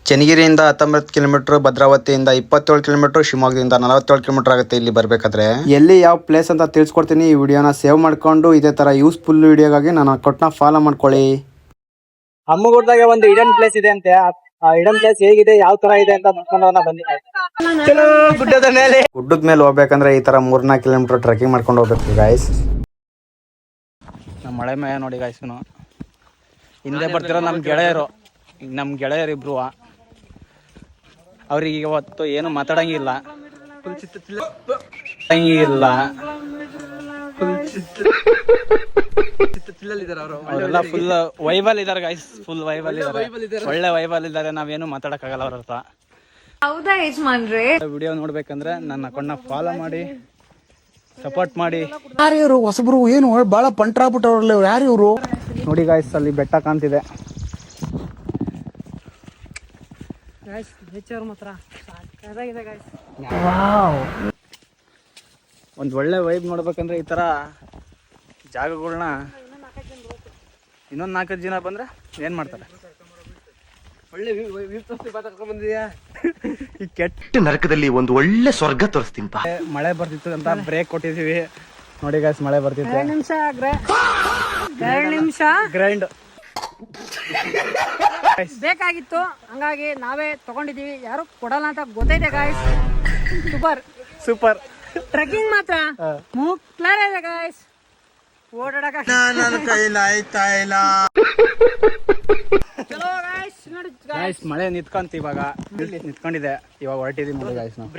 ಚನ್ನಗಿರಿಯಿಂದ 19 kilometre, ಭದ್ರಾವತಿಯಿಂದ 27 kilometre, ಶಿವಮೊಗ್ಗದಿಂದ 47 kilometre ಆಗುತ್ತೆ ಇಲ್ಲಿ ಬರ್ಬೇಕಾದ್ರೆ. ಎಲ್ಲಿ ಯಾವ ಪ್ಲೇಸ್ ಅಂತ ತಿಳಿಸ್ಕೊಡ್ತೀನಿ. ಈ ವಿಡಿಯೋನ ಸೇವ್ ಮಾಡ್ಕೊಂಡು ಇದೇ ತರ ಯೂಸ್ಫುಲ್ ವಿಡಿಯೋಗಾಗಿ ನನ್ನ ಅಕೌಂಟ್ನ ಫಾಲೋ ಮಾಡ್ಕೊಳ್ಳಿ. ಅಮ್ಮಗುಡ್ದಾಗೆ ಒಂದು ಹಿಡನ್ ಪ್ಲೇಸ್ ಇದೆ ಅಂತೆ. ಆ ಹಿಡನ್ ಪ್ಲೇಸ್ ಹೇಗಿದೆ, ಯಾವ ತರ ಇದೆ ಅಂತ ನೋಡ್ಕೊಂಡು ಬಂದಿದ್ದೆ. ಗುಡ್ಡದ ಮೇಲೆ ಹೋಗ್ಬೇಕಂದ್ರೆ ಈ ತರ 3-4 ಕಿಲೋಮೀಟರ್ ಟ್ರೆಕಿಂಗ್ ಮಾಡ್ಕೊಂಡು ಹೋಗ್ಬೇಕು ಗಾಯ್ಸ್. ನಮ್ಮ ಮಳೆ ಮೇಯ ನೋಡಿ ಗಾಯ್ಸ್ನು ಹಿಂದೆ ಬರ್ತಿರೋ ನಮ್ಮ ಗೆಳೆಯರಿಬ್ರು ಅವ್ರಿಗೆ ಇವತ್ತು ಏನು ಮಾತಾಡಂಗಿಲ್ಲ. ಅವರೆಲ್ಲ ಫುಲ್ ವೈಬಲ್ ಇದಾರೆ ಗಾಯ್ಸ್, ಫುಲ್ ವೈಬಲ್ ಇದಾರೆ, ಒಳ್ಳೆ ವೈಬಲ್ ಇದಾರೆ. ನಾವೇನು ಮಾತಾಡಕ್ಕಾಗಲ್ಲ ಅವ್ರ ಹತ್ರ. ಹೌದಾ ಯಜಮಾನ್ರೆ? ವಿಡಿಯೋ ನೋಡ್ಬೇಕಂದ್ರೆ ನನ್ನ ಅಕೌಂಟ್ನ ಫಾಲೋ ಮಾಡಿ, ಸಪೋರ್ಟ್ ಮಾಡಿ. ಯಾರು ಹೊಸಬ್ರು ಏನು ಬಹಳ ಪಂಟ್ರಾಬಿಟ್ಟವ್ರಲ್ಲ, ಯಾರು ಇವರು ನೋಡಿ ಗಾಯ್ಸ್, ಅಲ್ಲಿ ಬೆಟ್ಟ ಕಾಣ್ತಿದೆ. ಒಂದು ಒಳ್ಳೆ ವೈಬ್ ನೋಡ್ಬೇಕಂದ್ರೆ ಈ ತರ ಜಾಗಗಳನ್ನ ಇನ್ನೊಂದು 4 ಜನ ಬಂದ್ರೆ ಏನ್ ಮಾಡ್ತಾರೆ. ಒಳ್ಳೆ ಈ ಕೆಟ್ಟ ನರಕದಲ್ಲಿ ಒಂದು ಒಳ್ಳೆ ಸ್ವರ್ಗ ತೋರಿಸ್ತೀನಿ. ಮಳೆ ಬರ್ತಿತ್ತು ಅಂತ ಬ್ರೇಕ್ ಕೊಟ್ಟಿದೀವಿ. ನೋಡಿ ಗಾಯ್ಸ್, ಮಳೆ ಬರ್ತಿತ್ತು. 2 ನಿಮಿಷ ಗ್ರೈಂಡ್ ಬೇಕಾಗಿತ್ತು, ಹಂಗಾಗಿ ನಾವೇ ತಗೊಂಡಿದೀವಿ. ಯಾರು ಕೊಡಲ್ಲ ಅಂತ ಗೊತ್ತೈತೆ ಗಾಯ್ಸ್. ಸೂಪರ್ ಟ್ರೆಕ್ಕಿಂಗ್ ಮಾತ್ರ ಕ್ಲಿಯರ್ ಇದೆ ಗಾಯ್ಸ್. ಓಡಾಡಕ ನನ್ನ ಕೈಲಾಯ್ತಾ ಇಲ್ಲ. ಗಾಯ್ಸ್ ಮಳೆ ನಿಂತ್ಕೊಂತ, ಇವಾಗ ನಿಂತ್ಕೊಂಡಿದೆ. ಇವಾಗ ಹೊರಟಿದೀವಿ ನೋಡಿ ಗಾಯ್ಸ್ ನಾವು.